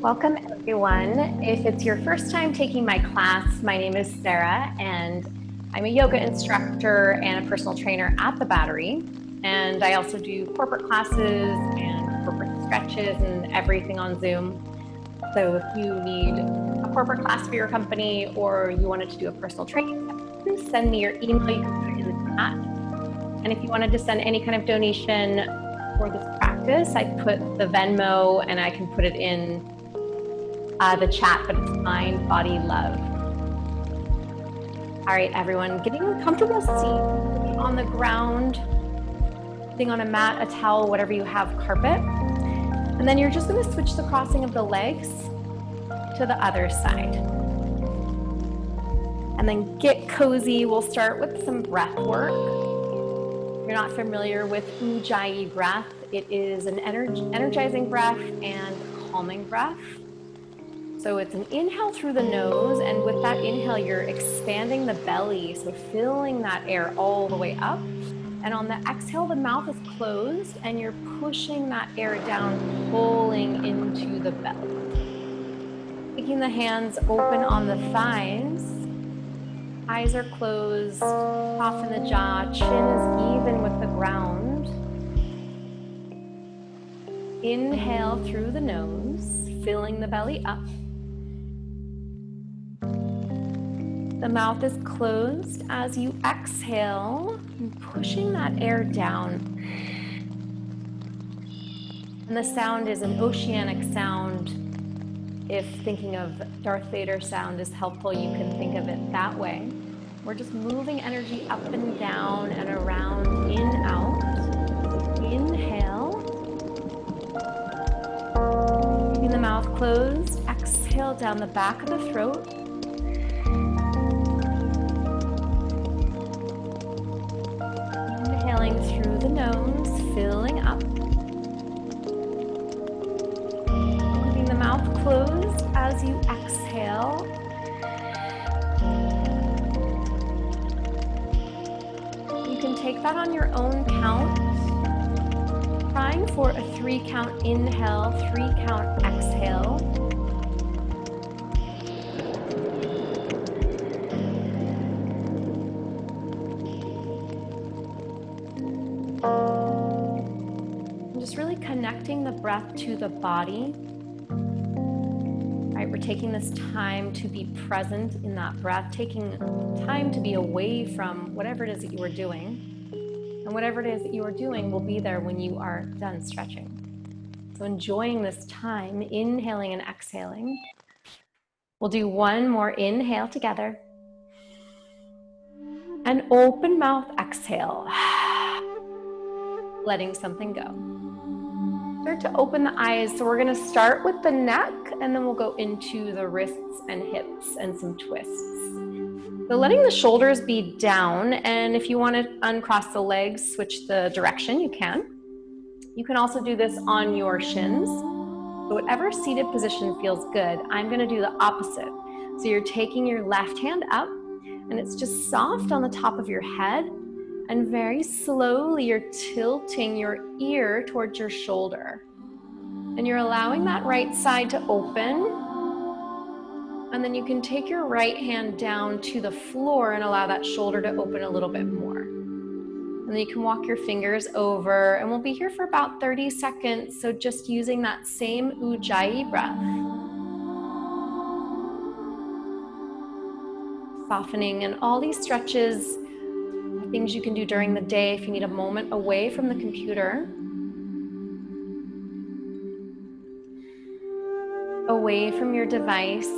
Welcome everyone. If it's your first time taking my class, my name is Sarah and I'm a yoga instructor and a personal trainer at the Battery. And I also do corporate classes and corporate stretches and everything on Zoom. So if you need a corporate class for your company or you wanted to do a personal training, please send me your email. You can put it in the chat. And if you wanted to send any kind of donation for this practice, I put the Venmo and I can put it in the chat, but it's Mind, Body, Love. All right, everyone, getting a comfortable seat on the ground, sitting on a mat, a towel, whatever you have, carpet. And then you're just going to switch the crossing of the legs to the other side. And then get cozy. We'll start with some breath work. If you're not familiar with Ujjayi breath, it is an energizing breath and calming breath. So it's an inhale through the nose, and with that inhale, you're expanding the belly, so filling that air all the way up. And on the exhale, the mouth is closed, and you're pushing that air down, pulling into the belly. Taking the hands open on the thighs, eyes are closed, soften the jaw, chin is even with the ground. Inhale through the nose, filling the belly up. The mouth is closed as you exhale, pushing that air down. And the sound is an oceanic sound. If thinking of Darth Vader sound is helpful, you can think of it that way. We're just moving energy up and down and around, in, out. Inhale. Keeping the mouth closed, exhale down the back of the throat. Inhaling through the nose, filling up. Keeping the mouth closed as you exhale. You can take that on your own count. Trying for a 3-count inhale, 3-count exhale. Just really connecting the breath to the body. All right, we're taking this time to be present in that breath, taking time to be away from whatever it is that you are doing. And whatever it is that you are doing will be there when you are done stretching. So enjoying this time, inhaling and exhaling. We'll do one more inhale together. And open mouth exhale. Letting something go. Start to open the eyes. So we're going to start with the neck and then we'll go into the wrists and hips and some twists. So letting the shoulders be down, and if you want to uncross the legs, switch the direction, you can. You can also do this on your shins. So whatever seated position feels good, I'm going to do the opposite. So you're taking your left hand up and it's just soft on the top of your head. And very slowly, you're tilting your ear towards your shoulder. And you're allowing that right side to open. And then you can take your right hand down to the floor and allow that shoulder to open a little bit more. And then you can walk your fingers over, and we'll be here for about 30 seconds. So just using that same Ujjayi breath. Softening, and all these stretches, things you can do during the day if you need a moment away from the computer, away from your device,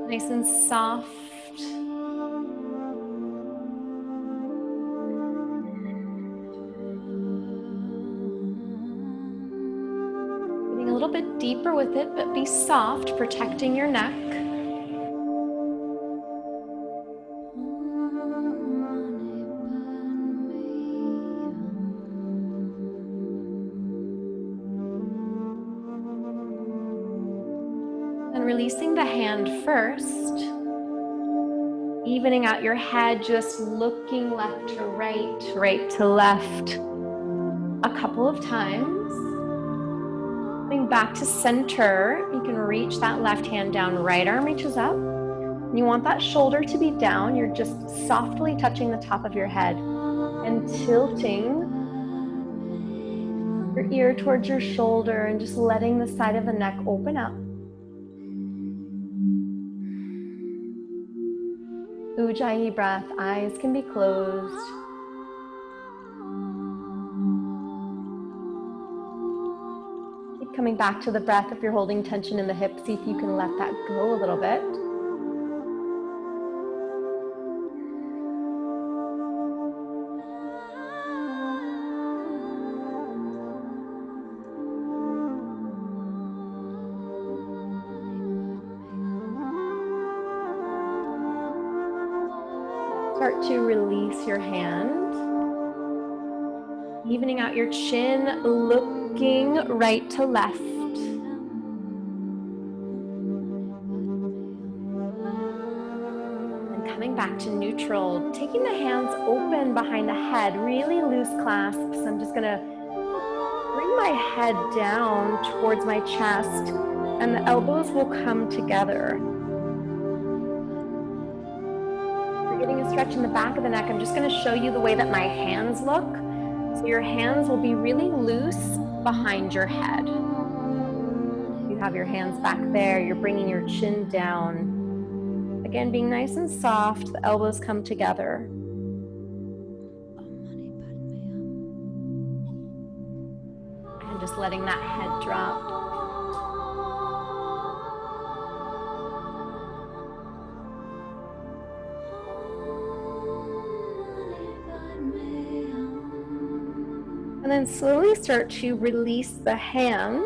nice and soft. Getting a little bit deeper with it, but be soft, protecting your neck. Releasing the hand first, evening out your head, just looking left to right, right to left a couple of times. Coming back to center, you can reach that left hand down, right arm reaches up. You want that shoulder to be down. You're just softly touching the top of your head and tilting your ear towards your shoulder and just letting the side of the neck open up. Ujjayi breath, eyes can be closed. Keep coming back to the breath. If you're holding tension in the hips, see if you can let that go a little bit. Start to release your hand, evening out your chin, looking right to left. And coming back to neutral, taking the hands open behind the head, really loose clasps. I'm just gonna bring my head down towards my chest and the elbows will come together. Getting a stretch in the back of the neck, I'm just going to show you the way that my hands look. So your hands will be really loose behind your head. You have your hands back there, you're bringing your chin down. Again, being nice and soft, the elbows come together. And just letting that head drop. And then slowly start to release the hands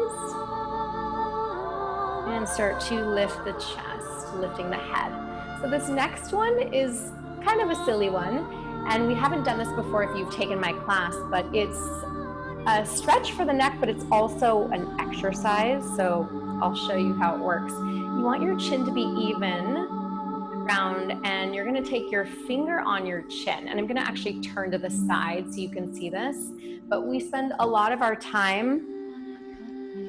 and start to lift the chest, lifting the head. So this next one is kind of a silly one, and we haven't done this before if you've taken my class, but it's a stretch for the neck, but it's also an exercise. So I'll show you how it works. You want your chin to be even, round, and you're going to take your finger on your chin, and I'm going to actually turn to the side so you can see this. But we spend a lot of our time,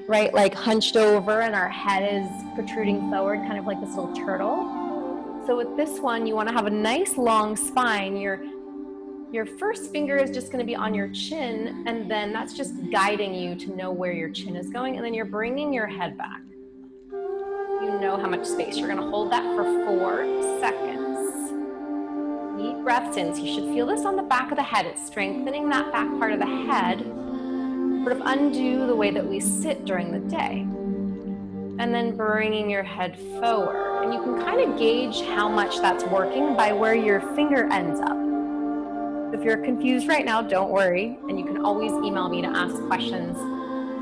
right, like hunched over and our head is protruding forward, kind of like this little turtle. So with this one, you want to have a nice long spine. Your first finger is just going to be on your chin, and then that's just guiding you to know where your chin is going, and then you're bringing your head back. You know how much space. You're going to hold that for 4 seconds. Deep breaths in. So you should feel this on the back of the head. It's strengthening that back part of the head. Sort of undo the way that we sit during the day. And then bringing your head forward. And you can kind of gauge how much that's working by where your finger ends up. If you're confused right now, don't worry. And you can always email me to ask questions.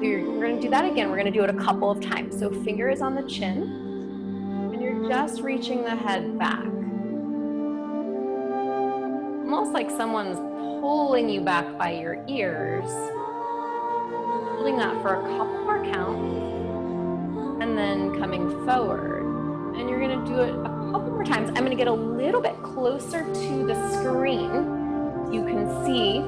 We're going to do that again. We're going to do it a couple of times. So finger is on the chin, and you're just reaching the head back. Almost like someone's pulling you back by your ears. Holding that for a couple more counts, and then coming forward. And you're going to do it a couple more times. I'm going to get a little bit closer to the screen so you can see.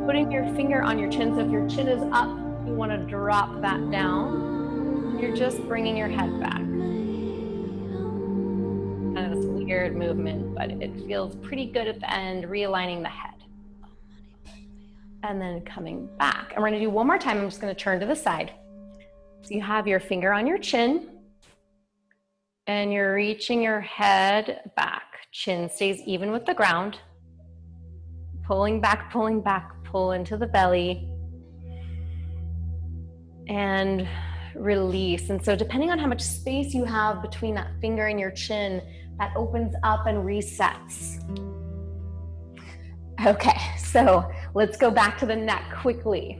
Putting your finger on your chin, so if your chin is up, you want to drop that down. You're just bringing your head back. Kind of this weird movement, but it feels pretty good at the end, realigning the head. And then coming back. And we're going to do one more time. I'm just going to turn to the side. So you have your finger on your chin, and you're reaching your head back. Chin stays even with the ground. Pulling back, pull into the belly. And release. And so depending on how much space you have between that finger and your chin, that opens up and resets. Okay, so let's go back to the neck quickly.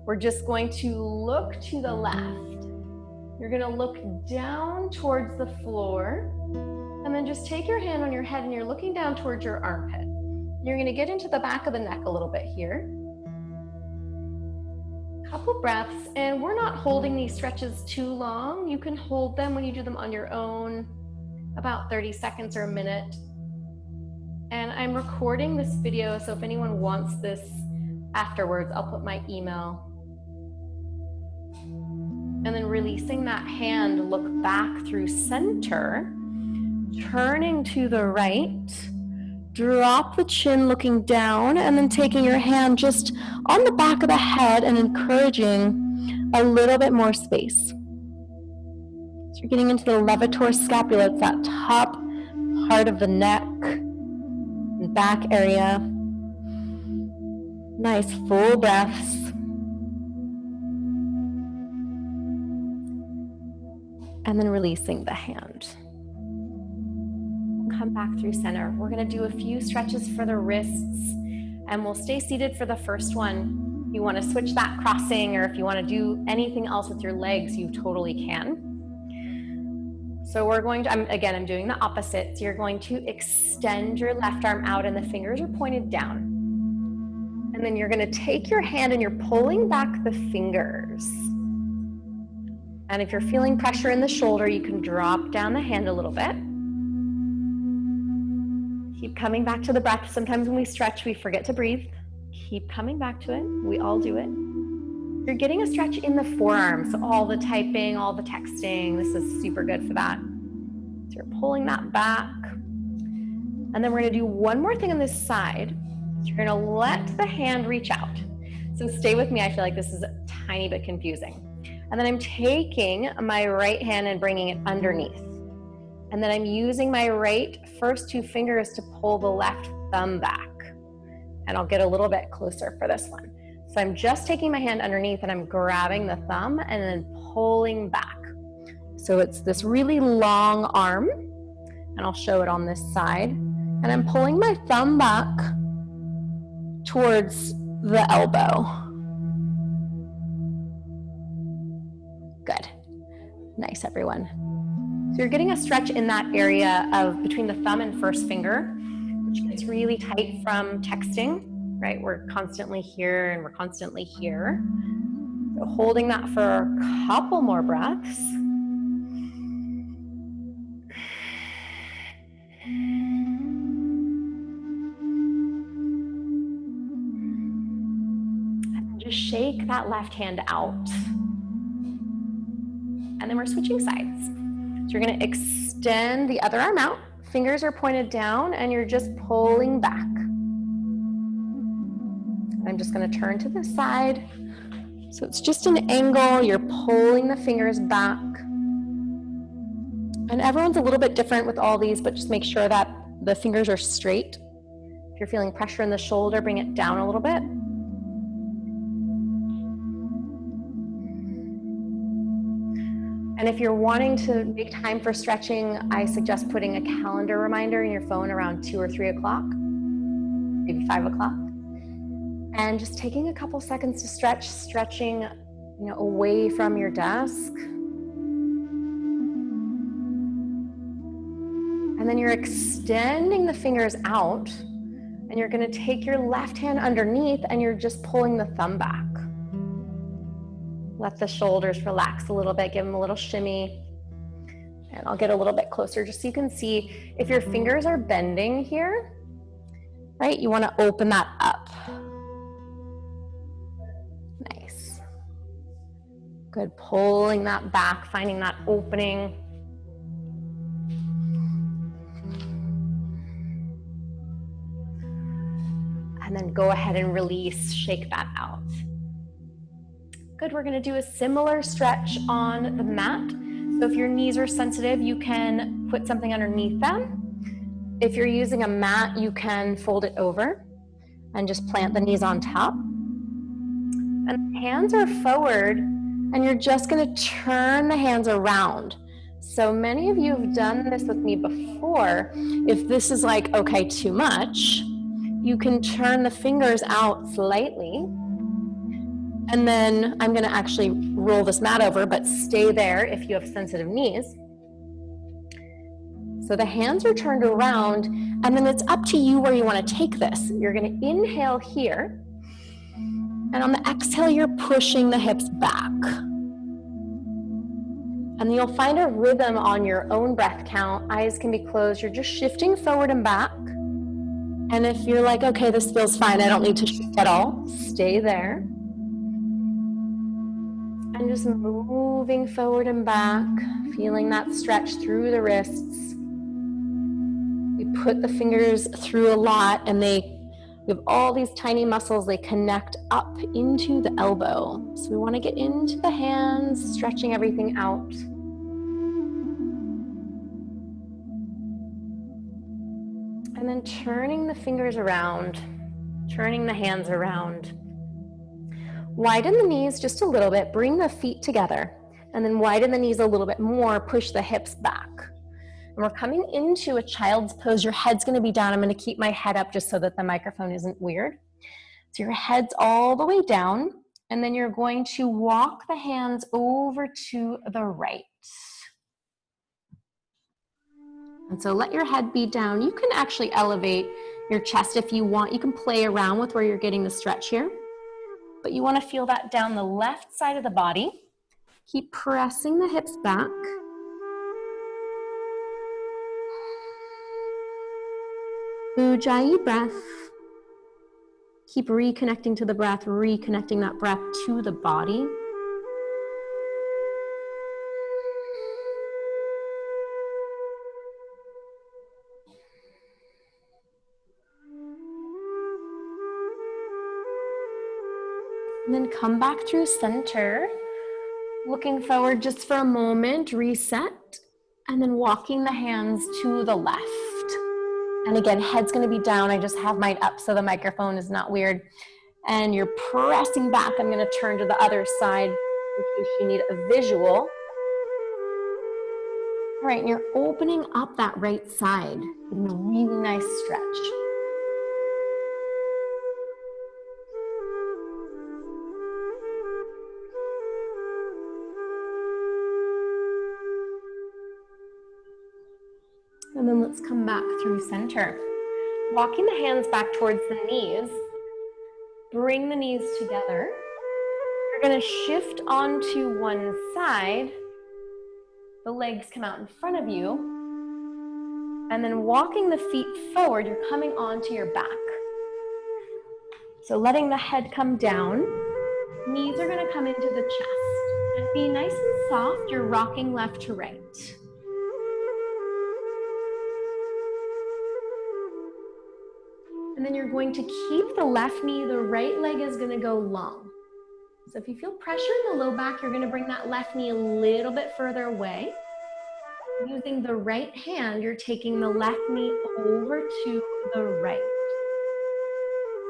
We're just going to look to the left. You're going to look down towards the floor, and then just take your hand on your head and you're looking down towards your armpit. You're going to get into the back of the neck a little bit here. Couple breaths, and we're not holding these stretches too long. You can hold them when you do them on your own, about 30 seconds or a minute. And I'm recording this video, so if anyone wants this afterwards, I'll put my email And then releasing that hand, look back through center, turning to the right, drop the chin looking down, and then taking your hand just on the back of the head and encouraging a little bit more space. So you're getting into the levator scapula. It's that top part of the neck and back area. Nice full breaths. And then releasing the hand. Come back through center. We're going to do a few stretches for the wrists, and we'll stay seated for the first one. If you want to switch that crossing, or if you want to do anything else with your legs, you totally can. So we're going to, I'm doing the opposite. So you're going to extend your left arm out and the fingers are pointed down. And then you're going to take your hand and you're pulling back the fingers. And if you're feeling pressure in the shoulder, you can drop down the hand a little bit. Keep coming back to the breath. Sometimes when we stretch, we forget to breathe. Keep coming back to it. We all do it. You're getting a stretch in the forearms. So all the typing, all the texting, this is super good for that. So you're pulling that back. And then we're going to do one more thing on this side. So you're going to let the hand reach out. So stay with me. I feel like this is a tiny bit confusing. And then I'm taking my right hand and bringing it underneath. And then I'm using my right first two fingers to pull the left thumb back. And I'll get a little bit closer for this one. So I'm just taking my hand underneath and I'm grabbing the thumb and then pulling back. So it's this really long arm, and I'll show it on this side. And I'm pulling my thumb back towards the elbow. Good. Nice, everyone. So you're getting a stretch in that area of between the thumb and first finger, which gets really tight from texting, right? We're constantly here and we're constantly here. So holding that for a couple more breaths. And just shake that left hand out. And then we're switching sides. So you're going to extend the other arm out. Fingers are pointed down and you're just pulling back. I'm just going to turn to the side. So it's just an angle. You're pulling the fingers back. And everyone's a little bit different with all these, but just make sure that the fingers are straight. If you're feeling pressure in the shoulder, bring it down a little bit. And if you're wanting to make time for stretching, I suggest putting a calendar reminder in your phone around 2 or 3 o'clock, maybe 5 o'clock. And just taking a couple seconds to stretch, stretching, away from your desk. And then you're extending the fingers out, and you're going to take your left hand underneath and you're just pulling the thumb back. Let the shoulders relax a little bit, give them a little shimmy. And I'll get a little bit closer just so you can see if your fingers are bending here, right? You want to open that up. Nice. Good, pulling that back, finding that opening. And then go ahead and release, shake that out. Good, we're going to do a similar stretch on the mat. So if your knees are sensitive, you can put something underneath them. If you're using a mat, you can fold it over and just plant the knees on top. And the hands are forward, and you're just going to turn the hands around. So many of you have done this with me before. If this is like, okay, too much, you can turn the fingers out slightly. And then I'm going to actually roll this mat over, but stay there if you have sensitive knees. So the hands are turned around, and then it's up to you where you want to take this. You're going to inhale here, and on the exhale, you're pushing the hips back. And you'll find a rhythm on your own breath count. Eyes can be closed. You're just shifting forward and back. And if you're like, okay, this feels fine, I don't need to shift at all, stay there. And just moving forward and back, feeling that stretch through the wrists. We put the fingers through a lot, and we have all these tiny muscles, they connect up into the elbow. So we want to get into the hands, stretching everything out. And then turning the fingers around, turning the hands around. Widen the knees just a little bit, bring the feet together, and then widen the knees a little bit more, push the hips back. And we're coming into a child's pose. Your head's gonna be down. I'm gonna keep my head up just so that the microphone isn't weird. So your head's all the way down, and then you're going to walk the hands over to the right. And so let your head be down. You can actually elevate your chest if you want. You can play around with where you're getting the stretch here, but you want to feel that down the left side of the body. Keep pressing the hips back. Ujjayi breath. Keep reconnecting to the breath, reconnecting that breath to the body. And then come back through center. Looking forward just for a moment, reset, and then walking the hands to the left. And again, head's gonna be down. I just have mine up so the microphone is not weird. And you're pressing back. I'm gonna turn to the other side in case you need a visual. All right, and you're opening up that right side, getting a really nice stretch. And then let's come back through center. Walking the hands back towards the knees. Bring the knees together. You're gonna shift onto one side. The legs come out in front of you. And then walking the feet forward, you're coming onto your back. So letting the head come down. Knees are gonna come into the chest. And be nice and soft, you're rocking left to right. And then you're going to keep the left knee, the right leg is gonna go long. So if you feel pressure in the low back, you're gonna bring that left knee a little bit further away. Using the right hand, you're taking the left knee over to the right.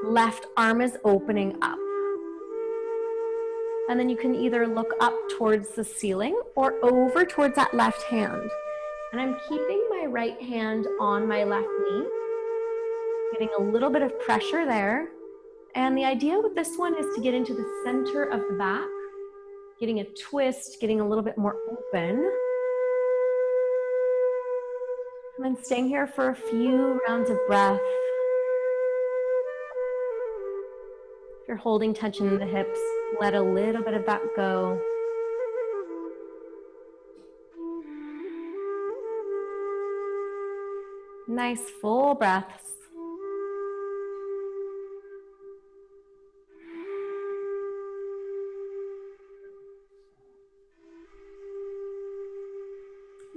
Left arm is opening up. And then you can either look up towards the ceiling or over towards that left hand. And I'm keeping my right hand on my left knee, getting a little bit of pressure there. And the idea with this one is to get into the center of the back, getting a twist, getting a little bit more open. And then staying here for a few rounds of breath. If you're holding tension in the hips, let a little bit of that go. Nice full breaths.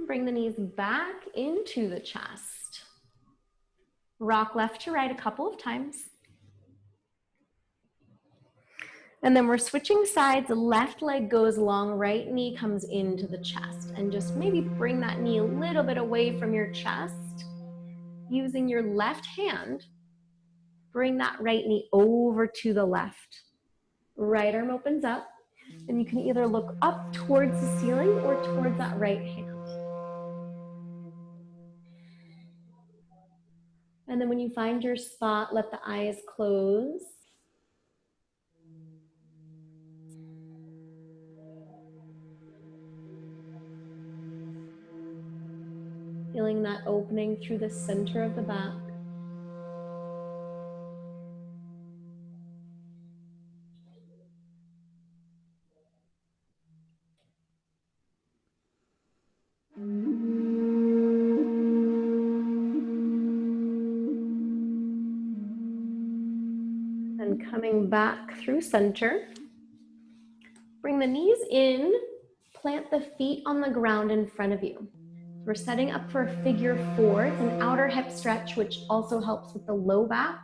Bring the knees back into the chest. Rock left to right a couple of times. And then we're switching sides. The left leg goes long, right knee comes into the chest. And just maybe bring that knee a little bit away from your chest. Using your left hand, bring that right knee over to the left. Right arm opens up, and you can either look up towards the ceiling or towards that right hand. And then when you find your spot, let the eyes close. Feeling that opening through the center of the back. And coming back through center. Bring the knees in, plant the feet on the ground in front of you. We're setting up for a figure four. It's an outer hip stretch, which also helps with the low back.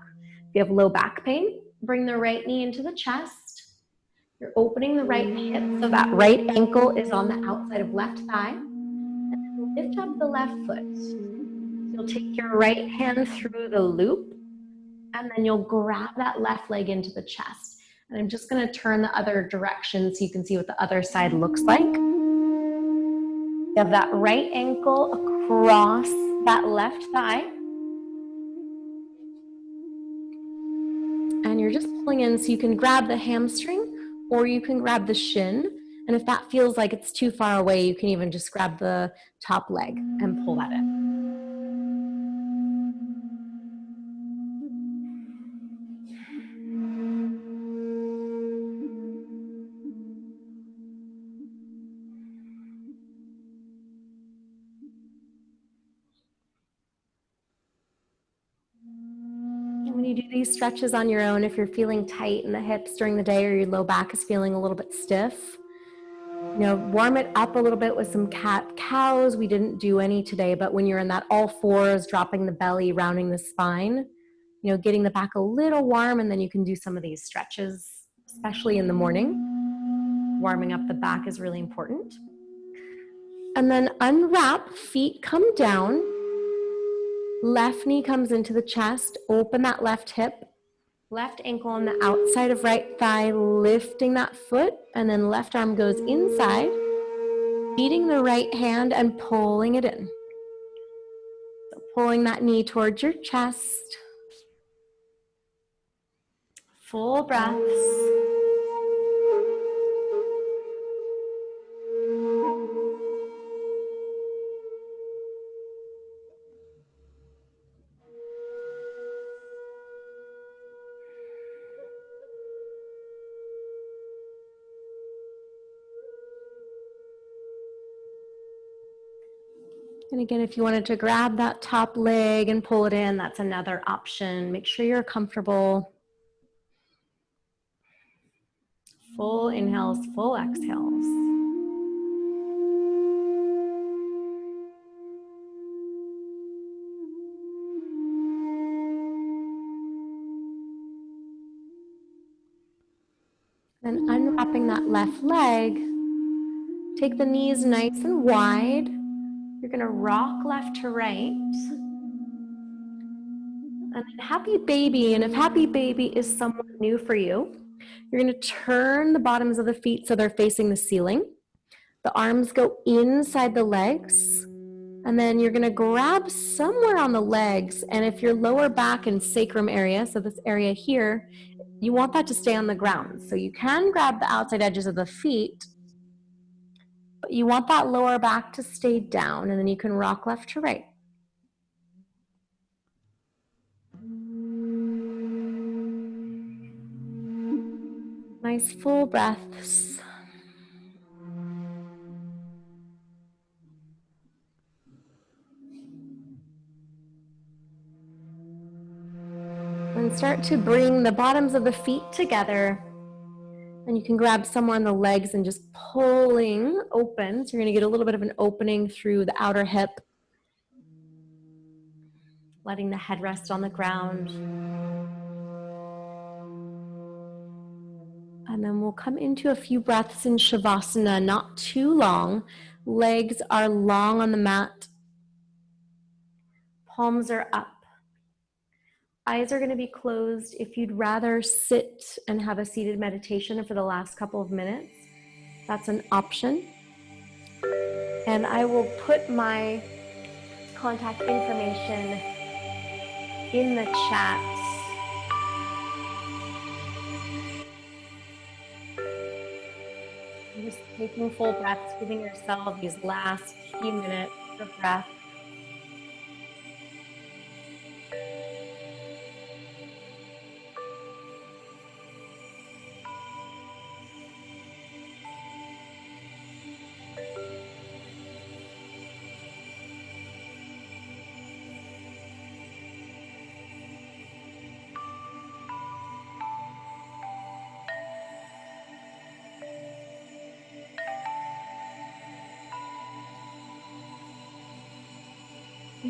If you have low back pain, bring the right knee into the chest. You're opening the right hip so that right ankle is on the outside of left thigh. And then lift up the left foot. You'll take your right hand through the loop, and then you'll grab that left leg into the chest. And I'm just going to turn the other direction so you can see what the other side looks like. You have that right ankle across that left thigh. And you're just pulling in so you can grab the hamstring or you can grab the shin. And if that feels like it's too far away, you can even just grab the top leg and pull that in. When you do these stretches on your own, if you're feeling tight in the hips during the day or your low back is feeling a little bit stiff, warm it up a little bit with some cat-cows. We didn't do any today, but when you're in that all fours, dropping the belly, rounding the spine, getting the back a little warm, and then you can do some of these stretches, especially in the morning. Warming up the back is really important. And then unwrap, feet come down. Left knee comes into the chest, open that left hip, left ankle on the outside of right thigh, lifting that foot, and then left arm goes inside, feeding the right hand and pulling it in. So pulling that knee towards your chest. Full breaths. And again, if you wanted to grab that top leg and pull it in, that's another option. Make sure you're comfortable. Full inhales, full exhales. Then unwrapping that left leg, take the knees nice and wide. You're gonna rock left to right. And then happy baby, and if happy baby is somewhat new for you, you're gonna turn the bottoms of the feet so they're facing the ceiling. The arms go inside the legs, and then you're gonna grab somewhere on the legs, and if your lower back and sacrum area, so this area here, you want that to stay on the ground. So you can grab the outside edges of the feet, but you want that lower back to stay down, and then you can rock left to right. Nice full breaths. And start to bring the bottoms of the feet together. And you can grab somewhere on the legs and just pulling open. So you're going to get a little bit of an opening through the outer hip. Letting the head rest on the ground. And then we'll come into a few breaths in Shavasana, not too long. Legs are long on the mat. Palms are up. Eyes are going to be closed. If you'd rather sit and have a seated meditation for the last couple of minutes, that's an option. And I will put my contact information in the chat. Just taking full breaths, giving yourself these last few minutes of breath.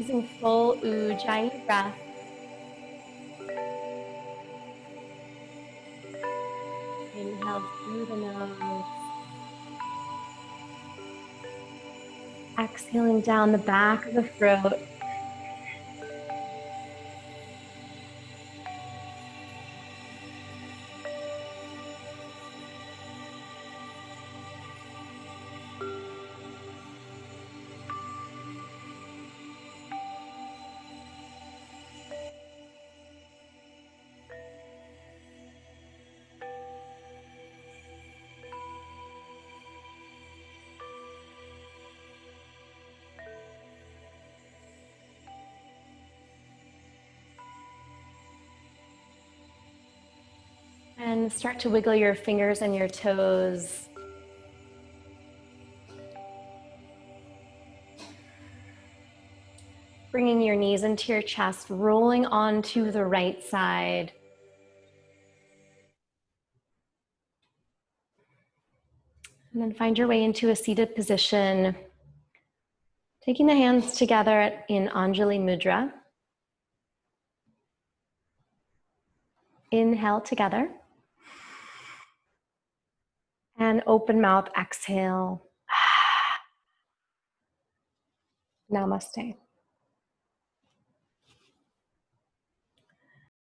Using full Ujjayi breath. Inhale through the nose. Exhaling down the back of the throat. And start to wiggle your fingers and your toes. Bringing your knees into your chest, rolling onto the right side. And then find your way into a seated position. Taking the hands together in Anjali Mudra. Inhale together. And open mouth, exhale. Namaste.